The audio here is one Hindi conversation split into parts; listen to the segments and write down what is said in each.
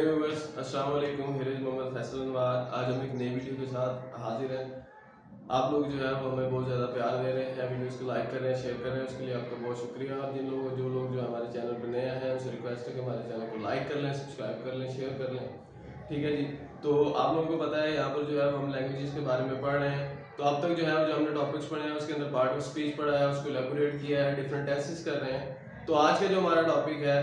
डियर व्यूअर्स, अस्सलाम वालेकुम। हियर इज मोहम्मद फैसल अनवार। आज हम एक नई वीडियो के साथ हाजिर हैं। आप लोग जो है वो हमें बहुत ज़्यादा प्यार दे रहे हैं, वीडियोस को लाइक कर रहे हैं, शेयर कर रहे हैं, उसके लिए आपका बहुत शुक्रिया। और जो लोग हमारे चैनल पर नए हैं उनसे रिक्वेस्ट है कि हमारे चैनल को लाइक कर लें, सब्सक्राइब कर लें, शेयर कर लें। ठीक है जी। तो आप लोगों को पता है यहाँ पर जो है हम लैंग्वेजेस के बारे में पढ़ रहे हैं। तो अब तक जो है जो हमने टॉपिक्स पढ़े हैं उसके अंदर पार्ट ऑफ स्पीच पढ़ा है, उसको एलैबोरेट किया है, डिफरेंट टेंसेस कर रहे हैं। तो आज का जो हमारा टॉपिक है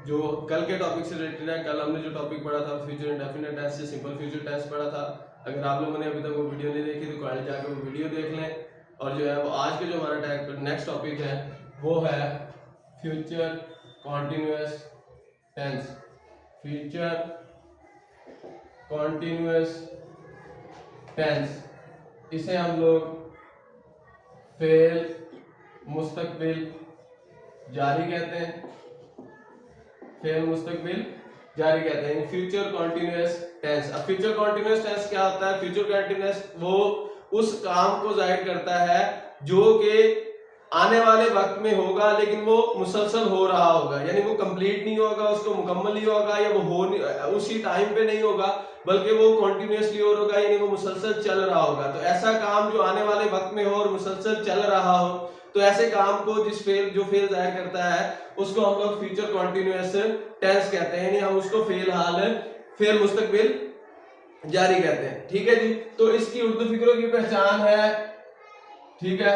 जो कल के टॉपिक से रिलेटेड है, कल हमने जो टॉपिक पढ़ा था फ्यूचर इंडेफिनिट टेंस से सिंपल फ्यूचर टेंस पढ़ा था। अगर आप लोगों ने अभी तक वो वीडियो नहीं देखी तो कॉलेज जाकर वो वीडियो देख लें। और जो है वो आज के जो हमारा नेक्स्ट टॉपिक है वो है future continuous tense. Future continuous tense, इसे हम लोग फेल मुस्तकबिल जारी कहते हैं। फेल मुस्तकबिल जारी कहते हैं फ्यूचर कॉन्टिन्यूअस टेंस। अब फ्यूचर कॉन्टिन्यूअस टेंस क्या होता है? फ्यूचर कॉन्टिन्यूअस वो उस काम को जाहिर करता है जो कि आने वाले वक्त में होगा, लेकिन वो मुसलसल हो रहा होगा, यानी वो कंप्लीट नहीं होगा, उसको मुकम्मल नहीं होगा, या वो हो नहीं, उसी टाइम पे नहीं होगा, बल्कि वो कॉन्टिन्यूअसली और होगा, यानी वो मुसलसल चल रहा होगा। तो ऐसा काम जो आने वाले वक्त में हो और मुसलसल चल रहा हो, तो ऐसे काम को जो फेल जाहिर करता है उसको हम लोग फ्यूचर कॉन्टिन्यूअस टेंस कहते हैं, यानी हम उसको फेल मुस्तकबिल जारी कहते हैं। ठीक है जी। तो इसकी उर्दू फिक्रों की पहचान है, ठीक है,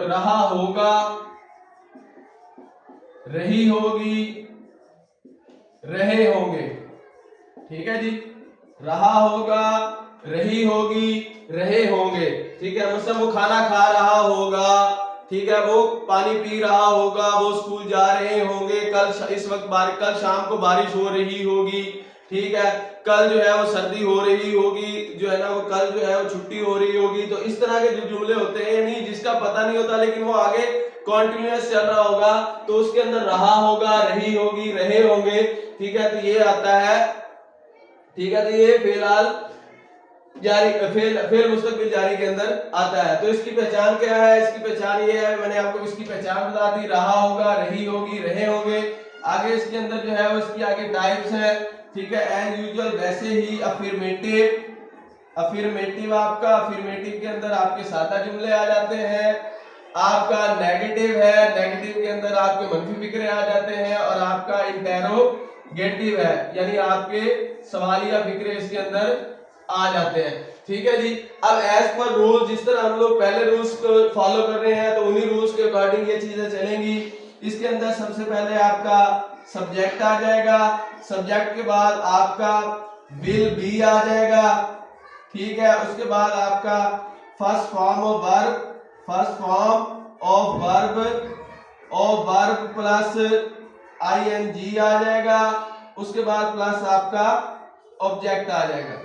रहा होगा, रही होगी, रहे होंगे। ठीक है जी। रहा होगा, रही होगी, रहे होंगे। ठीक है। मतलब वो खाना खा रहा होगा, ठीक है, वो पानी पी रहा होगा, वो स्कूल जा रहे होंगे, कल शाम को बारिश हो रही होगी, ठीक है, कल जो है वो सर्दी हो रही होगी, जो है ना वो कल जो है वो छुट्टी हो रही होगी। तो इस तरह के जो जुमले होते हैं, यानी जिसका पता नहीं होता लेकिन वो आगे कॉन्टिन्यूअस चल रहा होगा, तो उसके अंदर रहा होगा, रही होगी, रहे होंगे। ठीक है। तो ये आता है, ठीक है, तो ये फिलहाल फेल मुस्तकबिल जारी के अंदर आता है। तो इसकी पहचान क्या है? इसकी पहचान ये है, मैंने आपको इसकी पहचान बता दी, रहा होगा, रही होगी, रहे होंगे। आगे इसके अंदर जो है वो इसकी आगे टाइप्स है, ठीक है, एज यूजुअल वैसे ही अफर्मेटिव आपका अफर्मेटिव के अंदर आपके सादा जुमले आ जाते हैं। आपका नेगेटिव है, नेगेटिव के अंदर आपके मनफी फिक्रे आ जाते हैं। और आपका इंटेरोगेटिव है, यानी आपके सवालिया फिक्रे इसके अंदर आ जाते हैं। ठीक है जी। अब एज पर रूल, जिस तरह हम लोग पहले रूल्स को फॉलो कर रहे हैं, तो उन्हीं रूल्स के अकॉर्डिंग ये चीजें चलेंगी। इसके अंदर सबसे पहले आपका सब्जेक्ट आ जाएगा, सब्जेक्ट के बाद आपका विल बी आ जाएगा, ठीक है। उसके बाद आपका first form of verb plus ING आ जाएगा। उसके बाद प्लस आपका ऑब्जेक्ट आ जाएगा।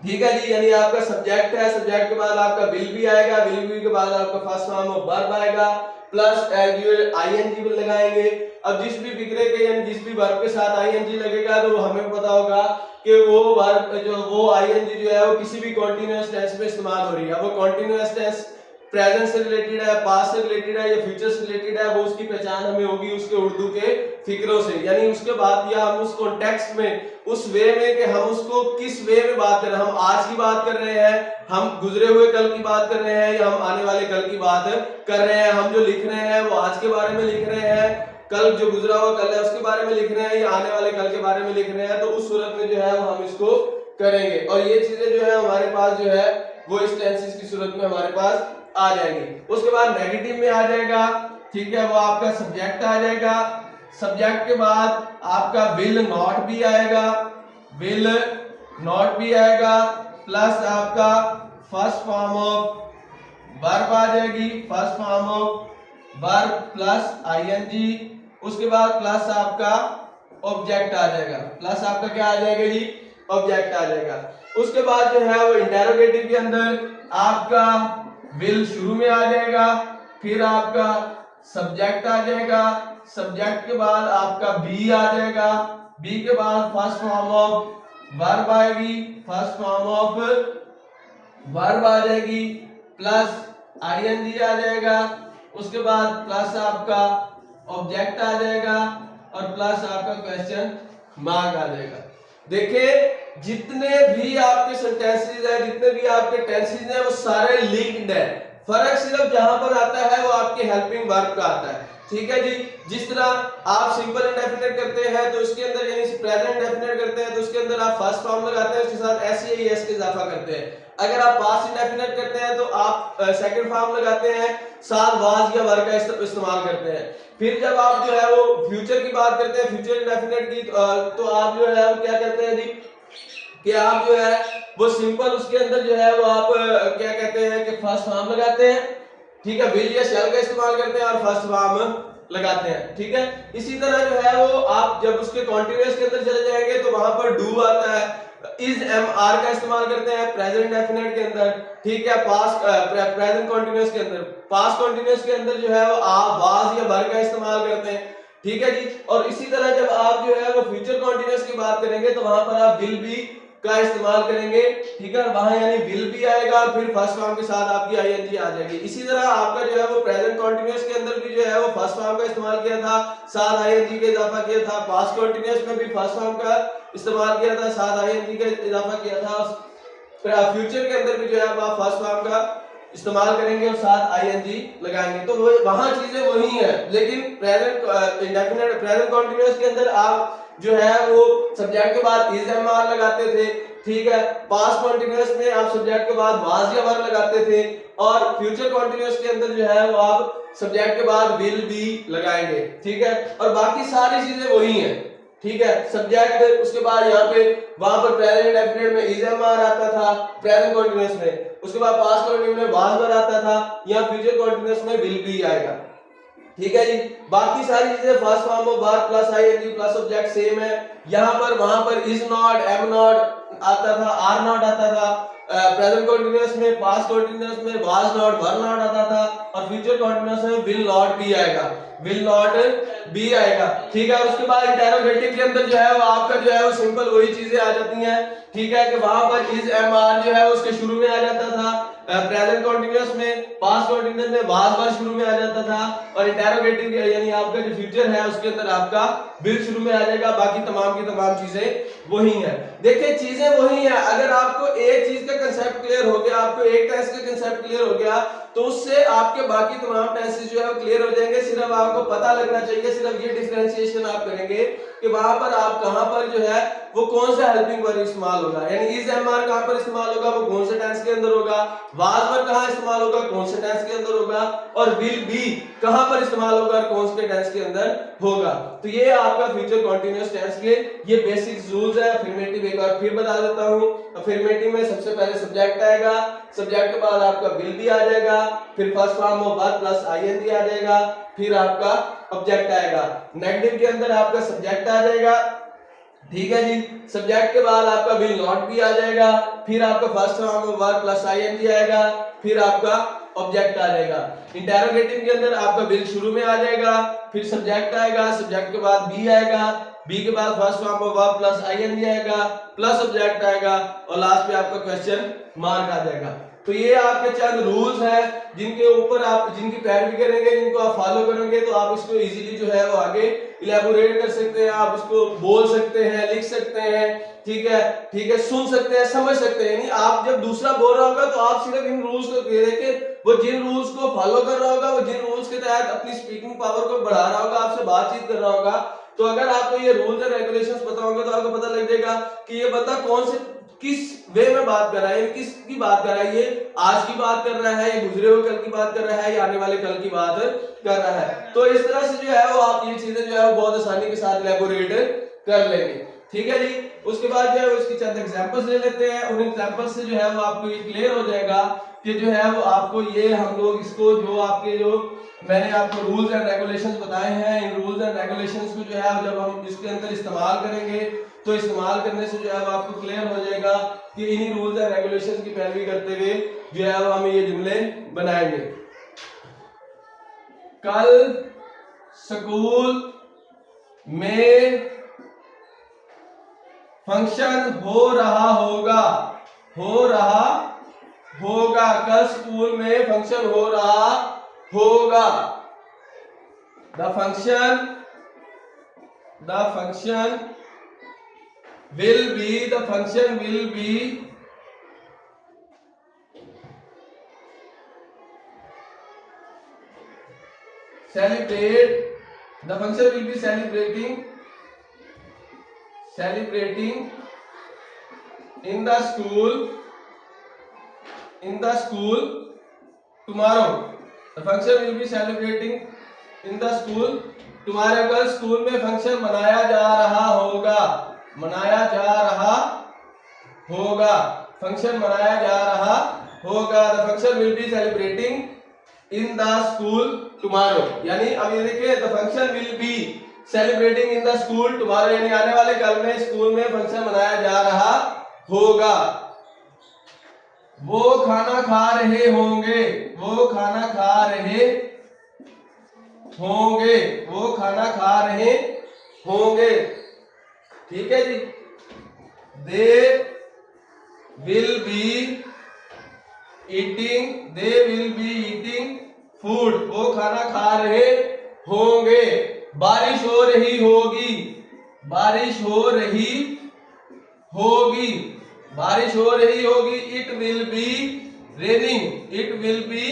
ठीक है जी। यानी आपका सब्जेक्ट है, सब्जेक्ट के बाद आपका विल बी आएगा, विल बी के बाद आपका फर्स्ट फॉर्म ऑफ वर्ब आएगा, प्लस आईएनजी भी लगाएंगे। अब जिस भी फिक्रे के यानी जिस भी वर्ब के साथ आईएनजी लगेगा तो हमें पता होगा कि वो वर्ब वो आईएनजी जो है वो किसी भी कॉन्टिन्यूअस टेंस में इस्तेमाल हो रही है। वो कॉन्टिन्यूअस टेंस प्रेजेंट से रिलेटेड है, पास्ट से रिलेटेड है या फ्यूचर से रिलेटेड है, वो उसकी पहचान हमें होगी उसके उर्दू के फिक्रों से, यानी उसके बाद या हम उस कॉन्टेक्स्ट में, उस वे में कि हम उसको किस वे में बात कर रहे हैं। हम आज की बात कर रहे हैं, हम गुजरे हुए कल की बात कर रहे हैं, या हम आने वाले कल की बात कर रहे हैं। हम जो लिख रहे हैं वो आज के बारे में लिख रहे हैं, कल जो गुजरा हुआ कल है उसके बारे में लिख रहे हैं, या आने वाले कल के बारे में लिख रहे हैं। तो उस सूरत में जो है वो हम इसको करेंगे। और ये चीजें जो है हमारे पास जो है वो इस टेंसेस की सूरत में हमारे पास आ जाएंगे। उसके बाद नेगेटिव में आ जाएगा, ठीक है, वो आपका सब्जेक्ट आ जाएगा। सब्जेक्ट के बाद आपका विल नॉट भी आएगा, विल नॉट भी आएगा, प्लस आपका फर्स्ट फॉर्म ऑफ वर्ब आ जाएगी, first form of verb plus ING. उसके बाद प्लस आपका ऑब्जेक्ट आ जाएगा, प्लस आपका क्या आ जाएगा जी? ऑब्जेक्ट आ जाएगा। उसके बाद जो है वो इंटेरोगेटिव के अंदर आपका विल शुरू में आ जाएगा, फिर आपका सब्जेक्ट आ जाएगा, सब्जेक्ट के बाद आपका बी आ जाएगा, बी के बाद फर्स्ट फॉर्म ऑफ वर्ब आएगी, फर्स्ट फॉर्म ऑफ वर्ब आ जाएगी, प्लस आईएनजी आ जाएगा। उसके बाद प्लस आपका ऑब्जेक्ट आ जाएगा और प्लस आपका क्वेश्चन मार्क आ जाएगा। देखिए जितने भी आपके सेंटेंसेस है, जितने भी आपके टेंसेस हैं, वो सारे लिंक्ड है। फर्क सिर्फ जहां पर आता है वो आपके हेल्पिंग वर्ब का आता है। ठीक है जी। जिस तरह आप सिंपल इंडेफिनिट करते हैं तो उसके अंदर यानी प्रेजेंट इंडेफिनिट करते हैं तो उसके अंदर आप फर्स्ट फॉर्म लगाते हैं, उसके साथ एस या एस का इजाफा करते हैं। अगर आप पास्ट इंडेफिनिट करते हैं तो आप सेकंड फॉर्म लगाते हैं, साथ वाज या वर का इस्तेमाल करते हैं। फिर जब आप जो है वो फ्यूचर की बात करते हैं, फ्यूचर इंडेफिनिट की, तो आप जो है वो क्या करते हैं जी कि आप जो है वो सिंपल उसके अंदर जो है वो आप क्या कहते हैं कि फर्स्ट फॉर्म लगाते हैं। ठीक है, विल या शैल का इस्तेमाल करते हैं और फर्स्ट फॉर्म लगाते हैं। ठीक है, इसी तरह जो है वो आप जब उसके कॉन्टिन्यूअस के अंदर चले जाएंगे तो वहां पर डू आता है, इज एम आर का इस्तेमाल करते हैं प्रेजेंट डेफिनेट के अंदर। ठीक है, पास्ट प्रेजेंट कॉन्टिन्यूअस के अंदर, पास्ट कॉन्टिन्यूअस के अंदर जो है वो आप वाज या वर का इस्तेमाल करते हैं। ठीक है जी। और इसी तरह जब आप जो है वो फ्यूचर कॉन्टिन्यूअस की बात करेंगे तो वहां पर आप विल बी का इस्तेमाल करेंगे। ठीक है, वहां यानी विल भी आएगा, फिर फर्स्ट फॉर्म के साथ आपकी आईएनजी आ जाएगी। इसी तरह आपका जो है वो प्रेजेंट कॉन्टिन्यूअस के अंदर भी जो है वो फर्स्ट फॉर्म का इस्तेमाल किया था, साथ आईएनजी का इजाफा किया था। पास्ट कॉन्टिन्यूअस में भी फर्स्ट फॉर्म का इस्तेमाल किया था, साथ आईएनजी का इजाफा किया था। फिर फ्यूचर के अंदर भी जो है आप फर्स्ट फॉर्म का इस्तेमाल करेंगे और साथ आईएनजी लगाएंगे। तो वहां चीजें वही है, लेकिन प्रेजेंट इंडेफिनिट प्रेजेंट कॉन्टिन्यूअस के अंदर आप जो है वो सब्जेक्ट के बाद इज एम आर लगाते थे। ठीक है, पास्ट कॉन्टिन्यूअस में आप सब्जेक्ट के बाद वाज या वर लगाते थे, और फ्यूचर कॉन्टिन्यूअस के अंदर जो है वो आप सब्जेक्ट के बाद विल बी लगाएंगे। ठीक है, और बाकी सारी चीजें वही हैं। ठीक है, सब्जेक्ट उसके बाद यहाँ पे वहां पर प्रेजेंट इंडेफिनिट में इज एम आर आता था प्रेजेंट कॉन्टिन्यूअस में, उसके बाद पास्ट कॉन्टिन्यूअस में वाज वर आता था, या फ्यूचर कॉन्टिन्यूअस में विल बी आएगा। ठीक है जी। बाकी सारी चीजें first form of verb plus ING plus object same है। यहां पर वहां पर इज नॉट, एम नॉट आता था, आर नॉट आता था प्रेजेंट कॉन्टिन्यूअस में, पास्ट कॉन्टिन्यूअस में वाज नॉट, वर नॉट आता था, और फ्यूचर कॉन्टिन्यूअस में विल नॉट भी आएगा, विल नॉट भी आएगा। ठीक है, उसके बाद इंटरोगेटिव के अंदर जो है वो आपका जो है वो सिंपल वही चीजें आ जाती हैं। ठीक है, कि वहां पर इज एम आर जो है उसके शुरू में आ जाता था प्रेजेंट कॉन्टिन्यूअस में, पास्ट कॉन्टिन्यूअस में वाज वर शुरू में आ जाता था, और इंटरोगेटिव यानी आपका जो फ्यूचर है उसके अंदर आपका विल शुरू में आ जाएगा। बाकी तमाम की तमाम चीजें वही हैं। देखिए चीजें वही हैं, अगर आपको एक चीज का कांसेप्ट क्लियर हो गया, आपको एक टेंस का कांसेप्ट क्लियर हो गया, तो उससे आपके बाकी तमाम टेंसेस जो है वो क्लियर हो जाएंगे। सिर्फ आपको पता लगना चाहिए, सिर्फ ये डिफरेंशिएशन आप करेंगे कि वहां पर आप कहां पर जो है वो कौन सा हेल्पिंग वर्ब इस्तेमाल होगा, यानी इज एम आर कहां पर इस्तेमाल होगा, वो कौन से टेंस के अंदर होगा, वाज वर कहां इस्तेमाल होगा, कौन से टेंस के अंदर होगा, और विल बी कहां पर इस्तेमाल होगा और कौन से टेंस के अंदर होगा। तो ये आपका फ्यूचर कंटीन्यूअस टेंस के ये बेसिक रूल्स है। अफर्मेटिव एक बार फिर बता देता हूं। अफर्मेटिव में सबसे पहले सब्जेक्ट आएगा, सब्जेक्ट के बाद आपका विल बी आ जाएगा, फिर first form of verb plus ING आ जाएगा, फिर आपका ऑब्जेक्ट आएगा। नेगेटिव के अंदर आपका सब्जेक्ट आ जाएगा। ठीक है जी, सब्जेक्ट के बाद आपका विल नॉट भी आ जाएगा, फिर आपका first form of verb plus ING आएगा, फिर आपका ऑब्जेक्ट आ जाएगा। इंटरोगेटिव के अंदर आपका विल शुरू में आ जाएगा, फिर सब्जेक्ट आएगा, सब्जेक्ट के बाद बी आएगा, बी के बाद first form of verb plus ING आएगा, प्लस ऑब्जेक्ट आएगा, और लास्ट में आपका क्वेश्चन मार्क आ जाएगा। तो ये आपके चंद रूल्स हैं जिनके ऊपर आप जिनकी पैरवी करेंगे, जिनको आप फॉलो करेंगे तो आप इसको इजीली जो है वो आगे इलेबोरेट कर सकते हैं, आप इसको बोल सकते हैं, लिख सकते हैं। ठीक है, सुन सकते हैं, समझ सकते हैं। यानी आप जब दूसरा बोल रहा होगा तो आप सिर्फ इन रूल्स को देखे, वो जिन रूल्स को फॉलो कर रहा होगा, वो जिन रूल्स के तहत अपनी स्पीकिंग पावर को बढ़ा रहा होगा, आपसे बातचीत कर रहा होगा, तो अगर आपको ये रूल्स एंड रेगुलेशंस पता होंगे तो आपको पता लग जाएगा कि ये बंदा कौन से किस वे में बात कर रहा है, किसकी बात कर रहा है, ये आज की बात कर रहा है, ये गुजरे हुए कल की बात कर रहा है, या आने वाले कल की बात कर रहा है। तो इस तरह से जो है वो आप ये चीजें जो है वो बहुत आसानी के साथ इलैबोरेट कर लेंगे। ठीक है जी। उसके बाद जो है वो इसकी चंद एग्जांपल्स ले लेते हैं, उन एग्जांपल्स से जो है वो आपको ये क्लियर हो जाएगा कि जो है वो आपको ये हम लोग इसको जो आपके जो मैंने आपको रूल्स एंड रेगुलेशंस बताए हैं, इन रूल्स एंड रेगुलेशंस को जो है जब हम इसके अंदर इस्तेमाल करेंगे तो इस्तेमाल करने से जो है वो आपको क्लियर हो जाएगा कि इन्हीं रूल्स एंड रेगुलेशंस की पैरवी करते हुए जो है वो हम ये जुमले बनाएंगे। कल स्कूल में फंक्शन हो रहा होगा, कल स्कूल में फंक्शन हो रहा होगा। The function the function will be celebrating in the school tomorrow. The function will be celebrating in the school tomorrow. कल स्कूल में फंक्शन मनाया जा रहा होगा, फंक्शन मनाया जा रहा होगा. The function will be celebrating in the school tomorrow. यानी अब ये देखिए, the function will be celebrating in the school tomorrow यानी आने वाले कल में स्कूल में फंक्शन मनाया जा रहा होगा. वो खाना खा रहे होंगे, वो खाना खा रहे होंगे. ठीक है जी. They will be eating food. वो खाना खा रहे होंगे. बारिश हो रही होगी, It will be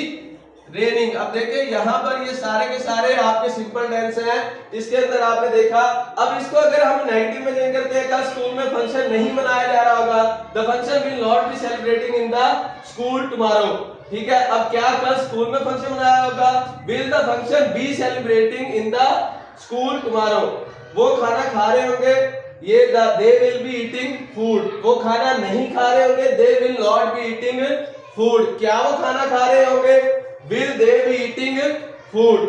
raining. अब देखिए यहाँ पर ये सारे के सारे आपके सिंपल टेंस हैं. इसके अंदर आपने देखा. अब इसको अगर हम नेगेटिव में चेंज करते हैं, कल स्कूल में फंक्शन नहीं मनाया जा रहा होगा. The function will not be celebrating in the school tomorrow. ठीक है. अब क्या कल स्कूल में फंक्शन मनाया होगा? Will the function be celebrating in the school tomorrow. वो खाना खा रहे होंगे, ये they will be eating food. वो खाना नहीं खा रहे होंगे, they will not be eating food. क्या वो खाना खा रहे होंगे? Will they be eating food.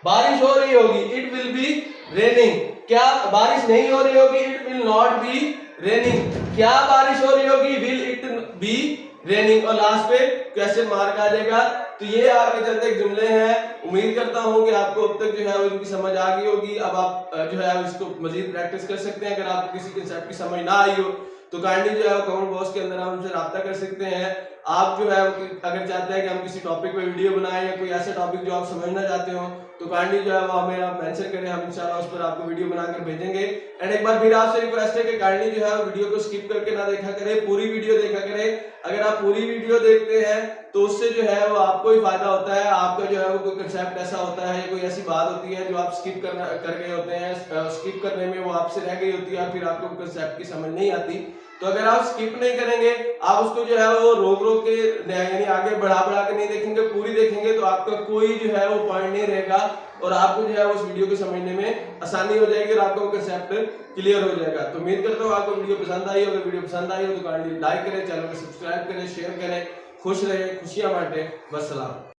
बारिश हो रही होगी, इट विल बी रेनिंग. क्या बारिश नहीं हो रही होगी? It will not be raining. क्या बारिश हो रही होगी? Will it be raining. और लास्ट पे क्वेश्चन मार्क आ जाएगा. तो ये आपके चलते जुमले हैं. उम्मीद करता हूं कि आपको अब तक जो है वो इनकी समझ आ गई होगी. अब आप जो है इसको मजीद प्रैक्टिस कर सकते हैं. अगर आपको किसी कंसेप्ट की समझ ना आई हो तो काइंडली जो है कमेंट बॉक्स के अंदर आप हमसे राब्ता कर सकते हैं. आप जो है अगर चाहते हैं कि हम किसी टॉपिक पे वीडियो बनाएं या कोई ऐसा टॉपिक जो आप समझना चाहते हो तो काइंडली जो है वो हमें आप मेंशन करें. हम इंशाल्लाह उस पर आपको वीडियो बनाकर भेजेंगे. एंड एक बार फिर आपसे रिक्वेस्ट है कि काइंडली जो है वीडियो को स्किप करके ना देखा करें, पूरी वीडियो देखा करें. अगर आप पूरी वीडियो देखते हैं तो उससे जो है वो आपको ही फायदा होता है. आपका जो है वो कोई कंसेप्ट ऐसा होता है या कोई ऐसी बात होती है जो आप स्किप कर गए होते हैं, स्किप करने में वो आपसे रह गई होती है, फिर आपको कंसेप्ट की समझ नहीं आती. तो अगर आप स्किप नहीं करेंगे, आप उसको जो है वो रोक के यानी आगे बढ़ा के नहीं देखेंगे, पूरी देखेंगे तो आपका कोई जो है वो पॉइंट नहीं रहेगा और आपको जो है उस वीडियो को समझने में आसानी हो जाएगी और आपको कंसेप्ट क्लियर हो जाएगा. तो उम्मीद करता हूँ आपको वीडियो पसंद आई हो. अगर वीडियो पसंद आई हो तो काइंडली लाइक करें, चैनल को सब्सक्राइब करें, शेयर करें. खुश रहे, खुशियां बांटें. वस्सलाम.